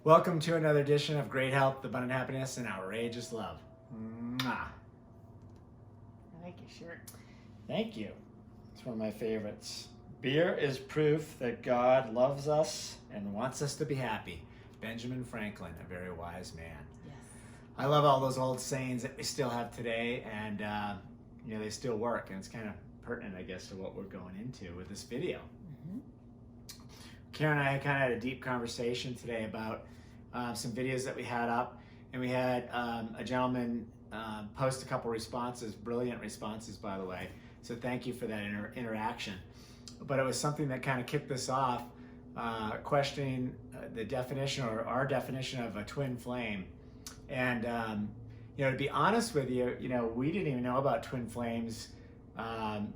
Welcome to another edition of Great Health, Abundant Happiness, and Outrageous Love. Mwah. I like your shirt. Thank you. It's one of my favorites. Beer is proof that God loves us and wants us to be happy. Benjamin Franklin, a very wise man. Yes. I love all those old sayings that we still have today, and they still work, and it's kind of pertinent, I guess, to what we're going into with this video. Mm-hmm. Karen and I kind of had a deep conversation today about some videos that we had up, and we had a gentleman post a couple responses, brilliant responses, by the way. So thank you for that interaction. But it was something that kind of kicked this off, questioning the definition or our definition of a twin flame. And to be honest with you, we didn't even know about twin flames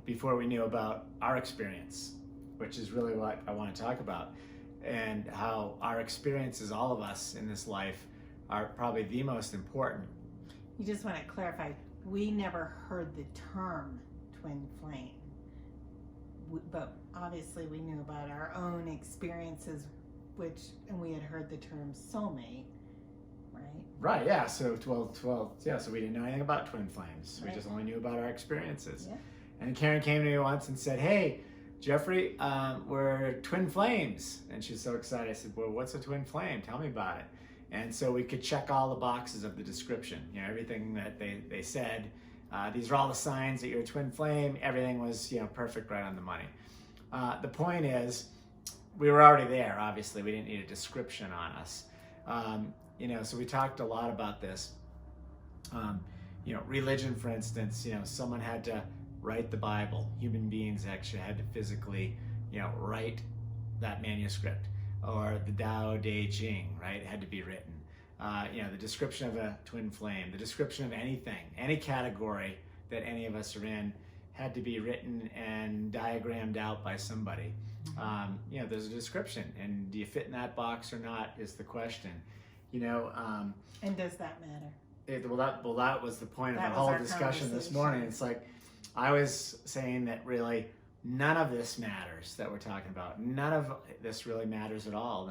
before we knew about our experience, which is really what I want to talk about, and how our experiences, all of us in this life, are probably the most important. You just want to clarify, we never heard the term twin flame, but obviously we knew about our own experiences, and we had heard the term soulmate, right? Right, yeah, so so we didn't know anything about twin flames. Right. We just only knew about our experiences. Yeah. And Karen came to me once and said, "Hey, Jeffrey, we're twin flames." And she's so excited. I said, "Well, what's a twin flame? Tell me about it." And so we could check all the boxes of the description, everything that they said. These are all the signs that you're a twin flame. Everything was, perfect, right on the money. The point is, we were already there, obviously. We didn't need a description on us. So we talked a lot about this. Religion, for instance, someone had to write the Bible. Human beings actually had to physically, write that manuscript. Or the Tao Te Ching, right? It had to be written. The description of a twin flame, the description of anything, any category that any of us are in, had to be written and diagrammed out by somebody. There's a description, and do you fit in that box or not is the question. And does that matter? That was the point of That the was whole our discussion this conversation. morning. It's like, I was saying that really none of this matters that we're talking about. None of this really matters at all.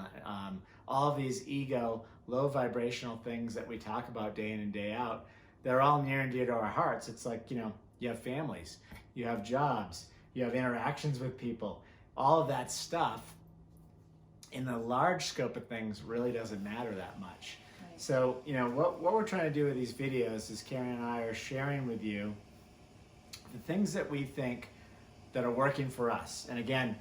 All of these ego, low vibrational things that we talk about day in and day out, they're all near and dear to our hearts. It's like, you have families, you have jobs, you have interactions with people. All of that stuff in the large scope of things really doesn't matter that much. Right. So, what we're trying to do with these videos is Karen and I are sharing with you the things that we think that are working for us. And again,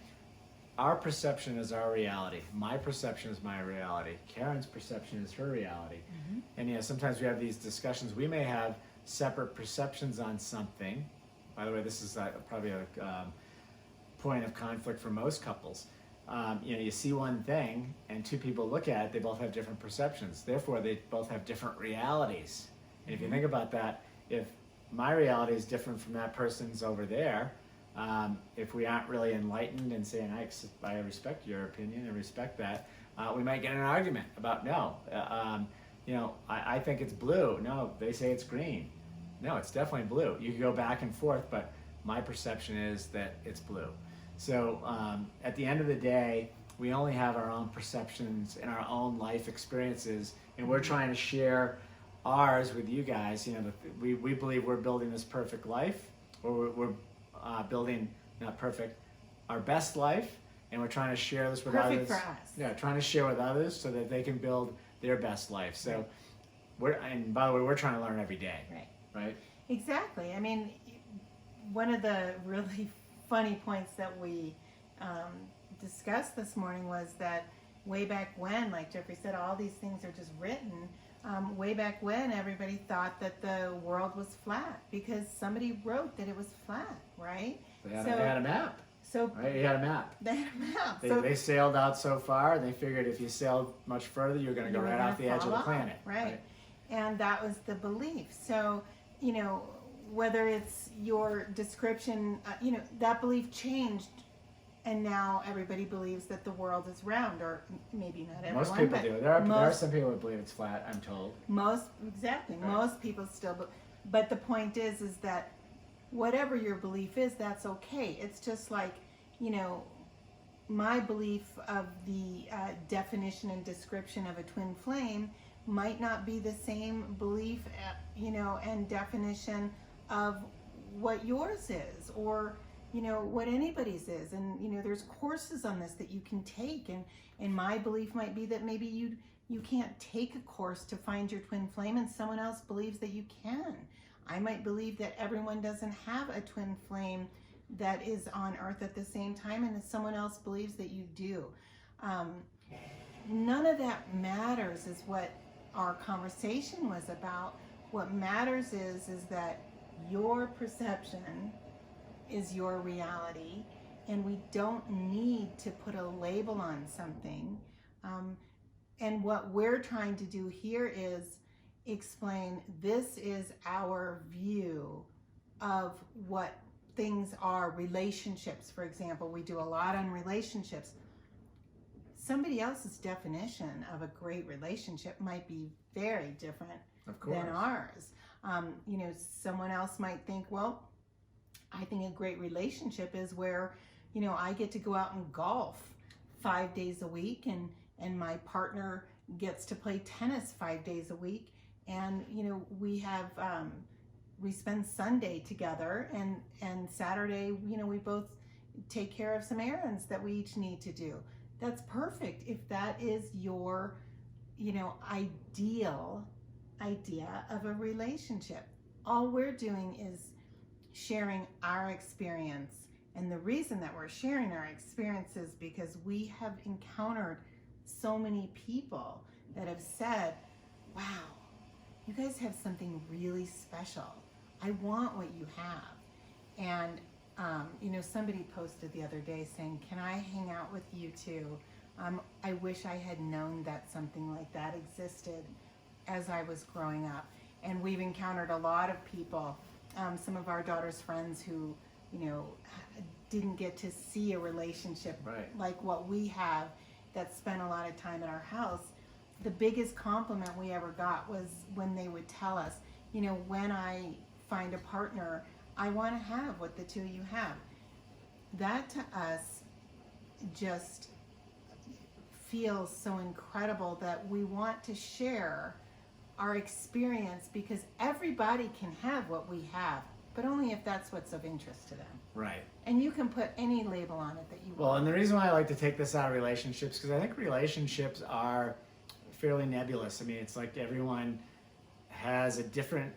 our perception is our reality. My perception is my reality. Karen's perception is her reality. Mm-hmm. And sometimes we have these discussions. We may have separate perceptions on something. By the way, this is probably a point of conflict for most couples. You see one thing and two people look at it, they both have different perceptions. Therefore, they both have different realities. And if you think about that, if my reality is different from that person's over there, if we aren't really enlightened and saying, I respect your opinion and respect that, we might get in an argument about, no, I think it's blue. No, they say it's green. No, it's definitely blue. You can go back and forth, but my perception is that it's blue. So at the end of the day, we only have our own perceptions and our own life experiences, and we're trying to share ours with you guys. We believe we're building this perfect life, or we're building, not perfect, our best life, and we're trying to share this with Perfect others. for us. Yeah, trying to share with others so that they can build their best life. So, and by the way, we're trying to learn every day. Right? Exactly. I mean, one of the really funny points that we discussed this morning was that way back when, like Jeffrey said, all these things are just written. Way back when, everybody thought that the world was flat because somebody wrote that it was flat, right? They had a map. Right? You had a map. They had a map. They sailed out so far, and they figured if you sailed much further, you're going to go right off the edge of the planet. Right. And that was the belief. So, whether it's your description, that belief changed, and now everybody believes that the world is round, or maybe not everyone. Most people do. There are some people who believe it's flat, I'm told. Most people still, but the point is that whatever your belief is, that's okay. It's just like, my belief of the definition and description of a twin flame might not be the same belief, and definition of what yours is, or what anybody's is. And there's courses on this that you can take, and my belief might be that maybe you can't take a course to find your twin flame, and someone else believes that you can. I might believe that everyone doesn't have a twin flame that is on earth at the same time, and someone else believes that you do. None of that matters, is what our conversation was about. What matters is that your perception is your reality, and we don't need to put a label on something. And what we're trying to do here is explain, this is our view of what things are. Relationships, for example, we do a lot on relationships. Somebody else's definition of a great relationship might be very different than ours. Someone else might think, well, I think a great relationship is where, I get to go out and golf 5 days a week, and my partner gets to play tennis 5 days a week, and we spend Sunday together, and Saturday, we both take care of some errands that we each need to do. That's perfect if that is your, ideal idea of a relationship. All we're doing is sharing our experience. And the reason that we're sharing our experience is because we have encountered so many people that have said, wow, you guys have something really special. I want what you have. And somebody posted the other day saying, can I hang out with you too? I wish I had known that something like that existed as I was growing up. And we've encountered a lot of people, some of our daughter's friends who, didn't get to see a relationship like what we have, that spent a lot of time at our house. The biggest compliment we ever got was when they would tell us, when I find a partner, I want to have what the two of you have. That to us just feels so incredible, that we want to share our experience, because everybody can have what we have, but only if that's what's of interest to them. Right. And you can put any label on it that you want. Well, and the reason why I like to take this out of relationships, because I think relationships are fairly nebulous. I mean, it's like everyone has a different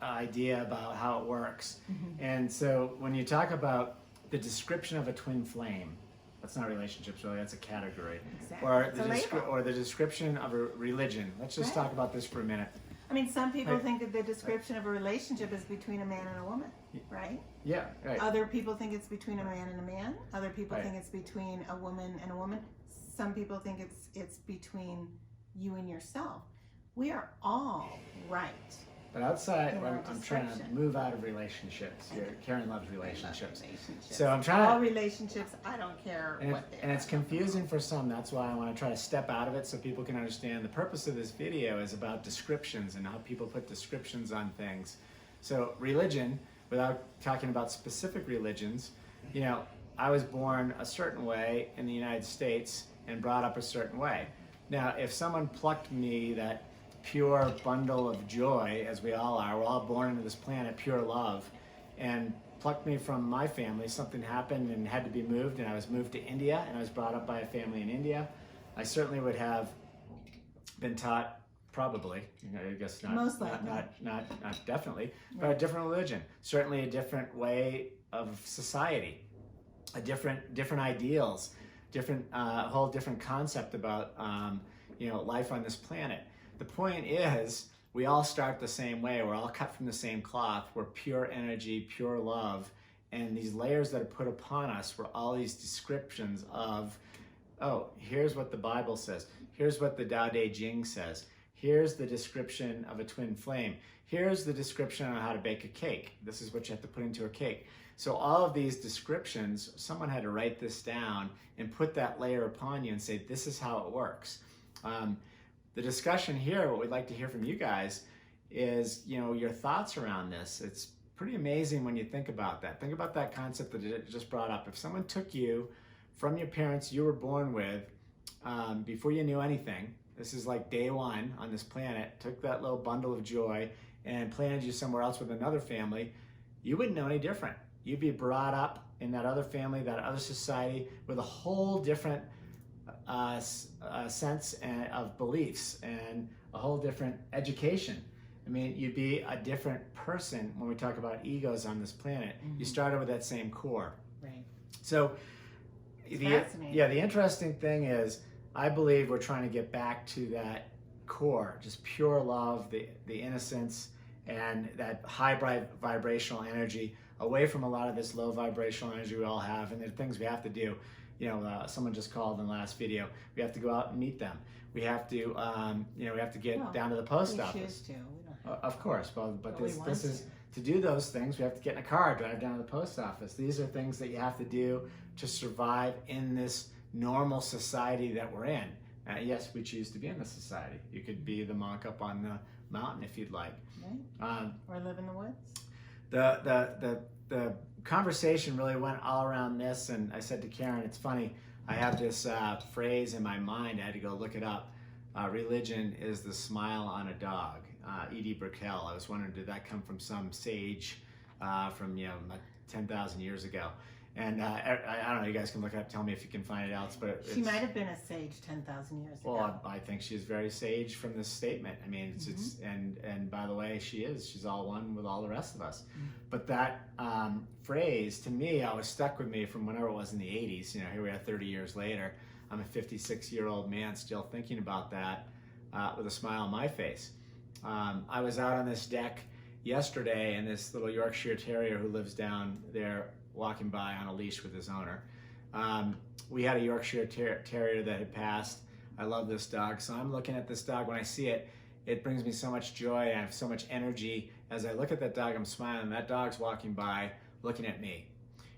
idea about how it works. Mm-hmm. And so when you talk about the description of a twin flame, that's not relationships really, that's a category. Exactly. Or the description of a religion. Let's just talk about this for a minute. I mean, some people think that the description of a relationship is between a man and a woman, right? Yeah, right. Other people think it's between a man and a man. Other people think it's between a woman and a woman. Some people think it's between you and yourself. We are all right. But outside, I'm trying to move out of relationships. Karen loves relationships. So I'm trying all relationships, I don't care what they are. And it's confusing for some. That's why I want to try to step out of it so people can understand. The purpose of this video is about descriptions and how people put descriptions on things. So religion, without talking about specific religions, I was born a certain way in the United States and brought up a certain way. Now, if someone plucked me that pure bundle of joy, as we all are, we're all born into this planet, pure love, and plucked me from my family, something happened and had to be moved, and I was moved to India, and I was brought up by a family in India, I certainly would have been taught, probably, I guess not, most likely. not definitely, but a different religion, certainly a different way of society, a different ideals, whole different concept about life on this planet. The point is, we all start the same way. We're all cut from the same cloth. We're pure energy, pure love. And these layers that are put upon us were all these descriptions of, oh, here's what the Bible says. Here's what the Tao Te Ching says. Here's the description of a twin flame. Here's the description on how to bake a cake. This is what you have to put into a cake. So all of these descriptions, someone had to write this down and put that layer upon you and say, this is how it works. The discussion here, what we'd like to hear from you guys is, your thoughts around this. It's pretty amazing when you think about that. Think about that concept that it just brought up. If someone took you from your parents you were born with, before you knew anything. This is like day one on this planet, took that little bundle of joy and planted you somewhere else with another family, you wouldn't know any different. You'd be brought up in that other family, that other society, with a whole different sense of beliefs and a whole different education. I mean, you'd be a different person when we talk about egos on this planet. You started with that same core. Right. So, Fascinating. the interesting thing is, I believe we're trying to get back to that core, just pure love, the innocence, and that high vibrational energy, away from a lot of this low vibrational energy we all have. And there are things we have to do. Someone just called in the last video. We have to go out and meet them. We have to, we have to get down to the post office. We choose to. We don't have Of course, but we this want is to do those things. We have to get in a car, drive down to the post office. These are things that you have to do to survive in this normal society that we're in. Yes, we choose to be in this society. You could be the monk up on the mountain if you'd like. Right. Or live in the woods. The conversation really went all around this, and I said to Karen, it's funny, I have this phrase in my mind, I had to go look it up. Religion is the smile on a dog. E.D. Brickell. I was wondering, did that come from some sage from 10,000 years ago? And I don't know, you guys can look it up, tell me if you can find it else. But she might have been a sage 10,000 years ago. Well, I think she's very sage from this statement. I mean, and by the way, she's all one with all the rest of us. But that phrase, to me, always stuck with me from whenever it was in the 80s. Here we are 30 years later. I'm a 56-year-old man still thinking about that with a smile on my face. I was out on this deck yesterday, and this little Yorkshire Terrier who lives down there walking by on a leash with his owner. We had a Yorkshire Terrier that had passed. I love this dog, so I'm looking at this dog. When I see it, it brings me so much joy. I have so much energy. As I look at that dog, I'm smiling. That dog's walking by, looking at me.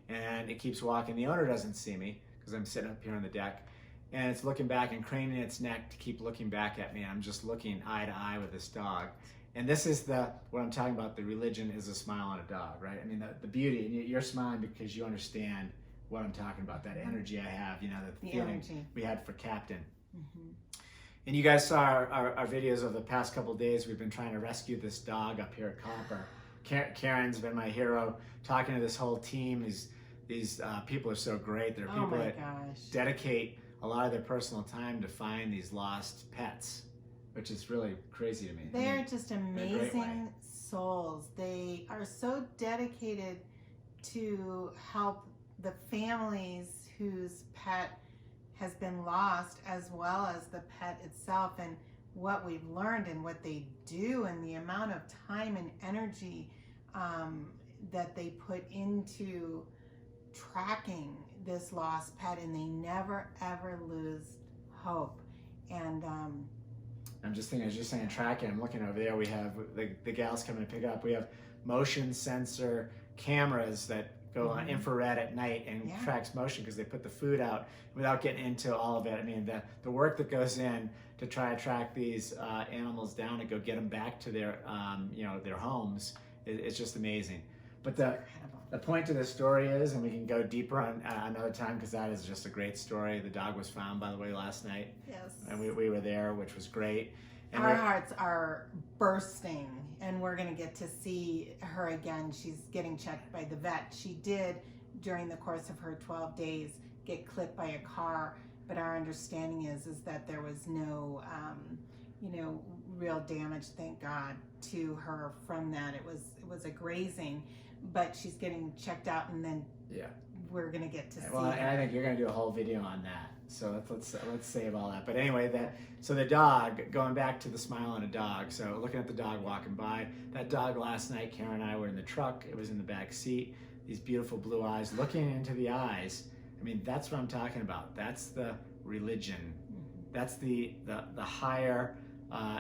And it keeps walking. The owner doesn't see me because I'm sitting up here on the deck. And it's looking back and craning its neck to keep looking back at me. I'm just looking eye to eye with this dog. And this is what I'm talking about. The religion is a smile on a dog, right? I mean, the beauty, and you're smiling because you understand what I'm talking about, that energy I have, the feeling energy we had for Captain. And you guys saw our videos of the past couple of days. We've been trying to rescue this dog up here at Copper. Karen's been my hero, talking to this whole team. These people are so great. There are people that dedicate a lot of their personal time to find these lost pets, which is really crazy to me. They're just amazing souls. They are so dedicated to help the families whose pet has been lost, as well as the pet itself, and what we've learned and what they do, and the amount of time and energy that they put into tracking this lost pet, and they never ever lose hope. And I'm just thinking, as you're saying tracking, I'm looking over there, we have the gals coming to pick up. We have motion sensor cameras that go on infrared at night and tracks motion because they put the food out. Without getting into all of it, I mean, the work that goes in to try to track these animals down and go get them back to their their homes is just amazing. But the point to this story is, and we can go deeper on another time because that is just a great story. The dog was found, by the way, last night. Yes. And we were there, which was great. And our hearts are bursting, and we're going to get to see her again. She's getting checked by the vet. She did, during the course of her 12 days, get clipped by a car, but our understanding is that there was no, real damage, thank God, to her from that. It was a grazing, but she's getting checked out, and then we're going to get to see Well, her. and I think you're going to do a whole video on that. So let's save all that. But anyway, so the dog, going back to the smile on a dog. So looking at the dog walking by, that dog last night, Karen and I were in the truck. It was in the back seat. These beautiful blue eyes, looking into the eyes. I mean, that's what I'm talking about. That's the religion. That's the higher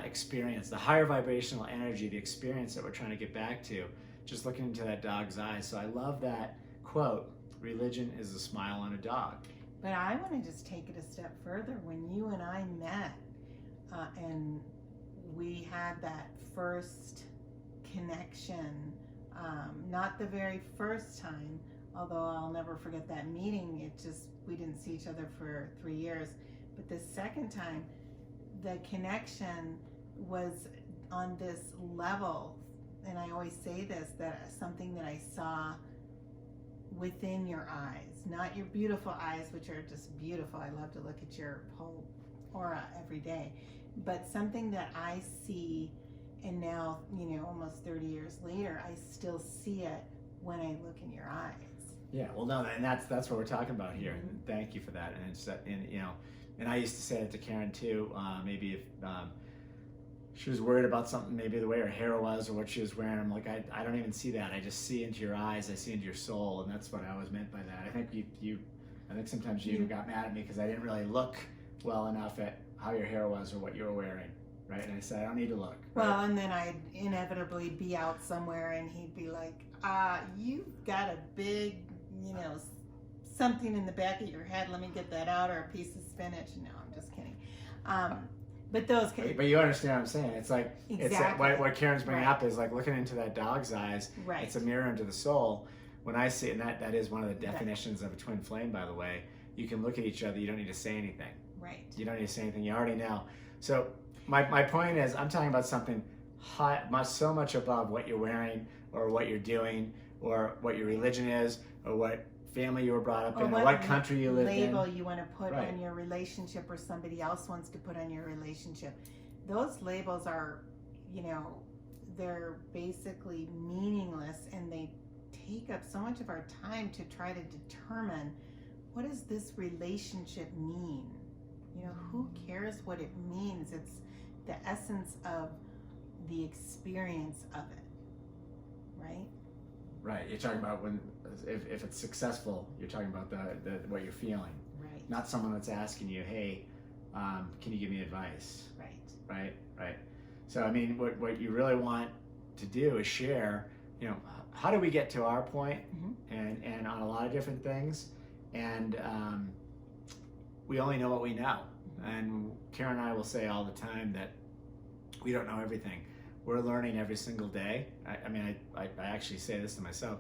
experience, the higher vibrational energy, the experience that we're trying to get back to. Just looking into that dog's eyes. So I love that quote. Religion is a smile on a dog. But I want to just take it a step further. When you and I met and we had that first connection, not the very first time, although I'll never forget that meeting. We didn't see each other for 3 years. But the second time, the connection was on this level. And I always say this, that something that I saw within your eyes, not your beautiful eyes, which are just beautiful. I love to look at your whole aura every day, but something that I see, and now, almost 30 years later, I still see it when I look in your eyes. Yeah, well, no, and that's what we're talking about here. And thank you for that. And it's and I used to say it to Karen too. Maybe if she was worried about something, maybe the way her hair was or what she was wearing, I'm like, I don't even see that. I just see into your eyes. I see into your soul, and that's what I always meant by that. I think I think sometimes you even got mad at me because I didn't really look well enough at how your hair was or what you were wearing, right? And I said, I don't need to look. Right? Well, and then I'd inevitably be out somewhere, and he'd be like, you've got a big, something in the back of your head. Let me get that out, or a piece of spinach. No, I'm just kidding. But those kids. But you understand what I'm saying. It's like, exactly. What Karen's bringing up is like looking into that dog's eyes. Right. It's a mirror into the soul. When I see it, and that is one of the definitions of a twin flame, by the way. You can look at each other. You don't need to say anything. Right. You don't need to say anything. You already know. So my point is, I'm talking about something so much above what you're wearing or what you're doing or what your religion is or what family you were brought up in or what country you live in. Label you want to put on your relationship or somebody else wants to put on your relationship. Those labels are, they're basically meaningless, and they take up so much of our time to try to determine, what does this relationship mean? Who cares what it means? It's the essence of the experience of it, right? Right. You're talking about if it's successful, you're talking about the what you're feeling. Right. Not someone that's asking you, hey, can you give me advice? Right. Right. So I mean, what you really want to do is share, how do we get to our point, and on a lot of different things, and we only know what we know. And Karen and I will say all the time that we don't know everything. We're learning every single day. I actually say this to myself.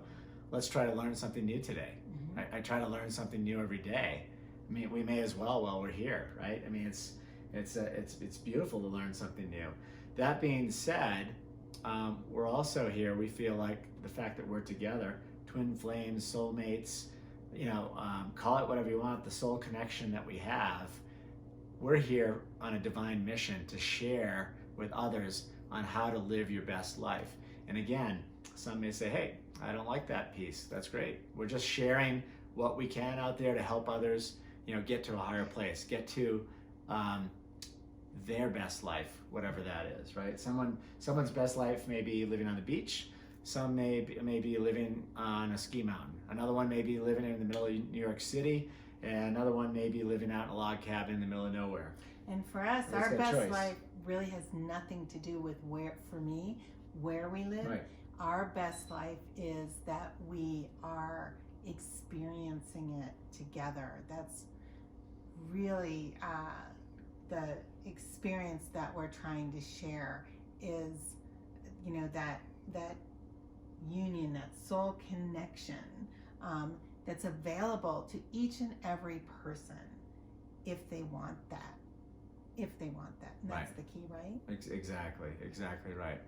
Let's try to learn something new today. I try to learn something new every day. I mean, we may as well while we're here, right? I mean, it's beautiful to learn something new. That being said, we're also here. We feel like the fact that we're together, twin flames, soulmates, call it whatever you want, the soul connection that we have. We're here on a divine mission to share with others on how to live your best life. And again, some may say, hey, I don't like that piece. That's great. We're just sharing what we can out there to help others, get to a higher place, get to their best life, whatever that is, right? Someone's best life may be living on the beach. Some may be living on a ski mountain. Another one may be living in the middle of New York City, and another one may be living out in a log cabin in the middle of nowhere. And for us, our best life really has nothing to do with where we live. Right. Our best life is that we are experiencing it together. That's really the experience that we're trying to share is, that union, that soul connection that's available to each and every person if they want that. And that's the key, right? Exactly right.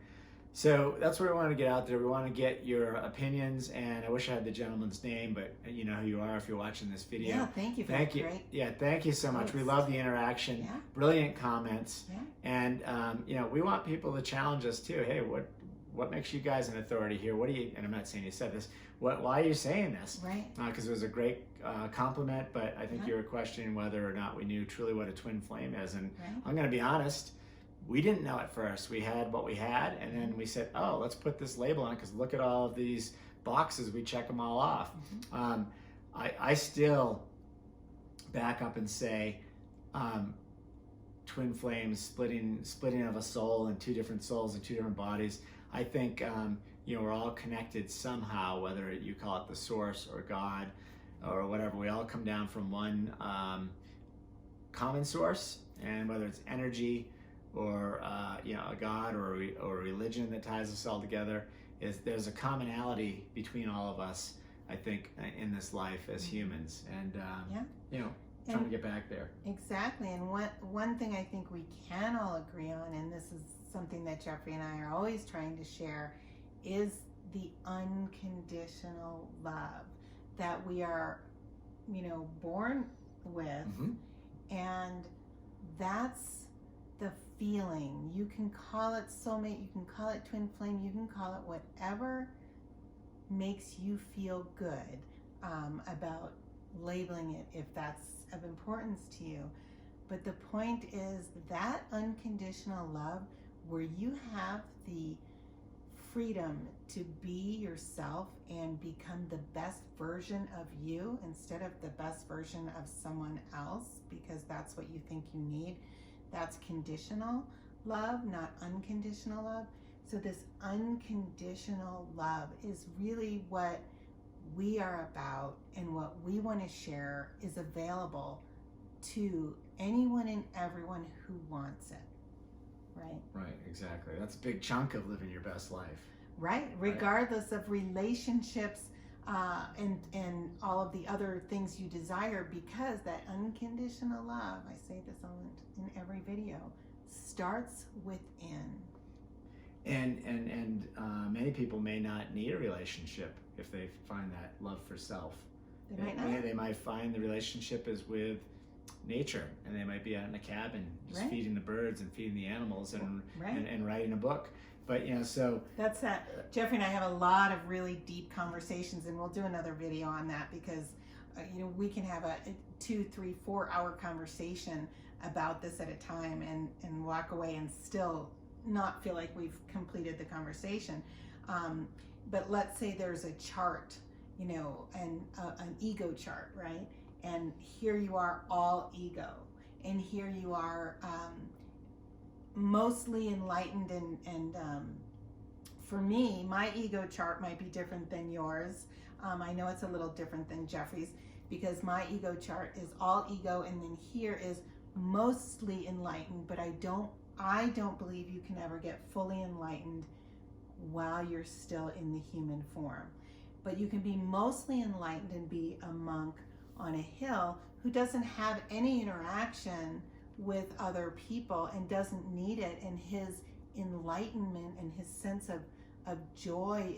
So that's what we want to get out there. We want to get your opinions, and I wish I had the gentleman's name, but you know who you are if you're watching this video. Yeah, thank you. Thank you. Great. Yeah, thank you so much. We love the interaction. Yeah. Brilliant comments. Yeah. And we want people to challenge us too. Hey, what makes you guys an authority here? What do you? And I'm not saying you said this. Why are you saying this? Right. Because it was a great compliment, but I think you were questioning whether or not we knew truly what a twin flame is. And I'm going to be honest. We didn't know at first. We had what we had, and then we said, oh, let's put this label on it because look at all of these boxes. We check them all off. I still back up and say twin flames, splitting of a soul and two different souls and two different bodies. I think we're all connected somehow, whether you call it the source or God or whatever. We all come down from one common source, and whether it's energy or a God or a religion that ties us all together, there's a commonality between all of us. I think, in this life as humans, and Yeah. you know, trying to get back there. Exactly. And one thing I think we can all agree on, and this is something that Jeffrey and I are always trying to share, is the unconditional love that we are, born with. Mm-hmm. And that's the feeling. You can call it soulmate, you can call it twin flame, you can call it whatever makes you feel good about labeling it, if that's of importance to you. But the point is that unconditional love, where you have the freedom to be yourself and become the best version of you instead of the best version of someone else, because that's what you think you need. That's conditional love, not unconditional love. So this unconditional love is really what we are about, and what we want to share is available to anyone and everyone who wants it. Right? Right, exactly. That's a big chunk of living your best life. Right, regardless of relationships and all of the other things you desire, because that unconditional love, I say this in every video, starts within. And many people may not need a relationship if they find that love for self. They might not. They might find the relationship is with nature, and they might be out in a cabin just Right. feeding the birds and feeding the animals and, Right. and writing a book. But so That's that. Jeffrey and I have a lot of really deep conversations, and we'll do another video on that, because we can have a 2, 3, 4 hour conversation about this at a time, and walk away and still not feel like we've completed the conversation. But let's say there's a chart, and an ego chart, right? And here you are, all ego, and here you are, mostly enlightened, and for me, my ego chart might be different than yours. I know it's a little different than Jeffrey's, because my ego chart is all ego, and then here is mostly enlightened, but I don't believe you can ever get fully enlightened while you're still in the human form. But you can be mostly enlightened and be a monk on a hill who doesn't have any interaction with other people and doesn't need it, and his enlightenment and his sense of joy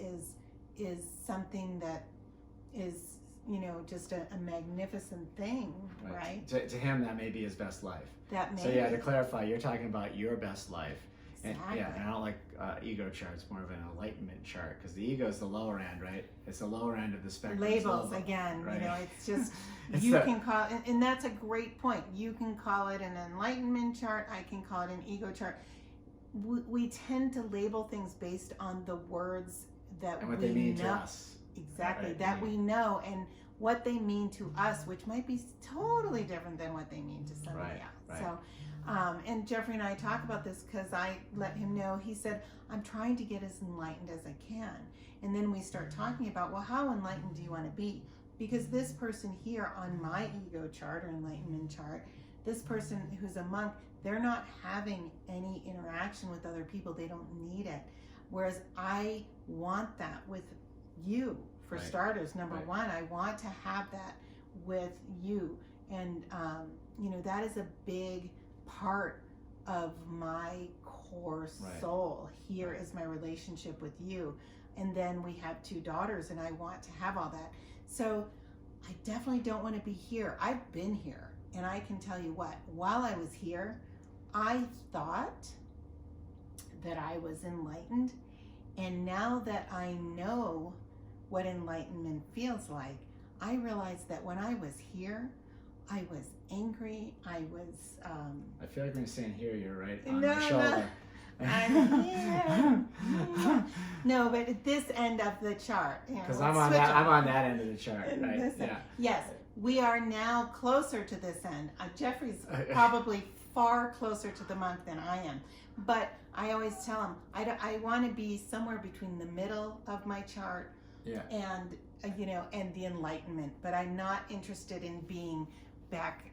is something that is just a magnificent thing, right? To him, that may be his best life. That may So to clarify, you're talking about your best life. Exactly. And I don't like ego charts, more of an enlightenment chart, because the ego is the lower end, right? It's the lower end of the spectrum. Labels again, right? It's just It's you can call it, and that's a great point. You can call it an enlightenment chart. I can call it an ego chart. We tend to label things based on the words that and what we they mean know. to us. Exactly, Right. that we know, and what they mean to us, which might be totally different than what they mean to somebody else. Right. So, and Jeffrey and I talk about this because I let him know. He said, I'm trying to get as enlightened as I can. And then we start talking about, well, how enlightened do you want to be? Because this person here on my ego chart or enlightenment chart, this person who's a monk, they're not having any interaction with other people. They don't need it. Whereas I want that with you, for Right. starters. Number Right. one, I want to have that with you. And, that is a big part of my core Right. soul. Here Right. is my relationship with you. And then we have 2 daughters, and I want to have all that. So I definitely don't want to be here. I've been here, and I can tell you what, while I was here, I thought that I was enlightened. And now that I know what enlightenment feels like, I realized that when I was here, I was angry. I was I feel like when you're saying here, you're right on No, my no. shoulder. I'm here. No, but at this end of the chart, Because let's I'm switch it. on that end of the chart, And right? this end. Yeah. Yes, we are now closer to this end. Jeffrey's probably far closer to the monk than I am. But I always tell him, I want to be somewhere between the middle of my chart Yeah. and, and the enlightenment. But I'm not interested in being back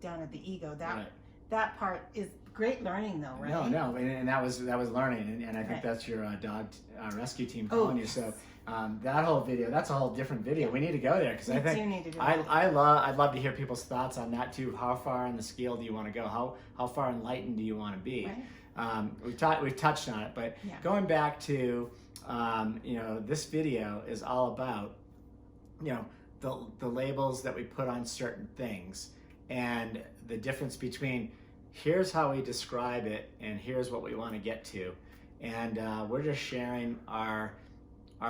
down at the ego. Right. That part is great learning though, right? No, and that was learning, and I think Right. that's your dog rescue team Oh, calling you. yes. So That whole video, that's a whole different video. We need to go there because I We think do need to go I'd there. love to hear people's thoughts on that too. How far on the scale do you want to go? How far enlightened do you want to be? Right. We've touched on it, but Yeah. going back to this video is all about the labels that we put on certain things and the difference between here's how we describe it and here's what we want to get to, and we're just sharing our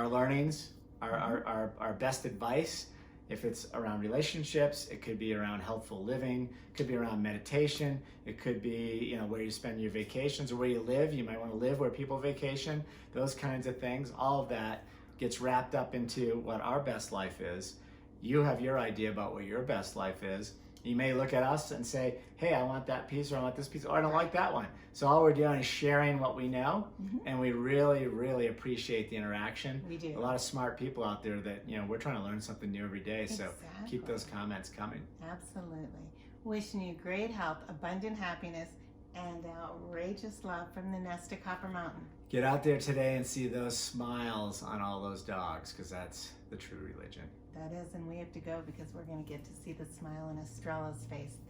learnings, our best advice. If it's around relationships, it could be around healthful living, it could be around meditation, it could be where you spend your vacations or where you live. You might want to live where people vacation, those kinds of things. All of that gets wrapped up into what our best life is. You have your idea about what your best life is. You may look at us and say, hey, I want that piece, or I want this piece, or I don't like that one. So all we're doing is sharing what we know, and we really, really appreciate the interaction. We do. A lot of smart people out there that, we're trying to learn something new every day. So keep Exactly. those comments coming. Absolutely. Wishing you great health, abundant happiness, and outrageous love from the nest of Copper Mountain. Get out there today and see those smiles on all those dogs, because that's the true religion. That is, and we have to go because we're going to get to see the smile on Estrella's face.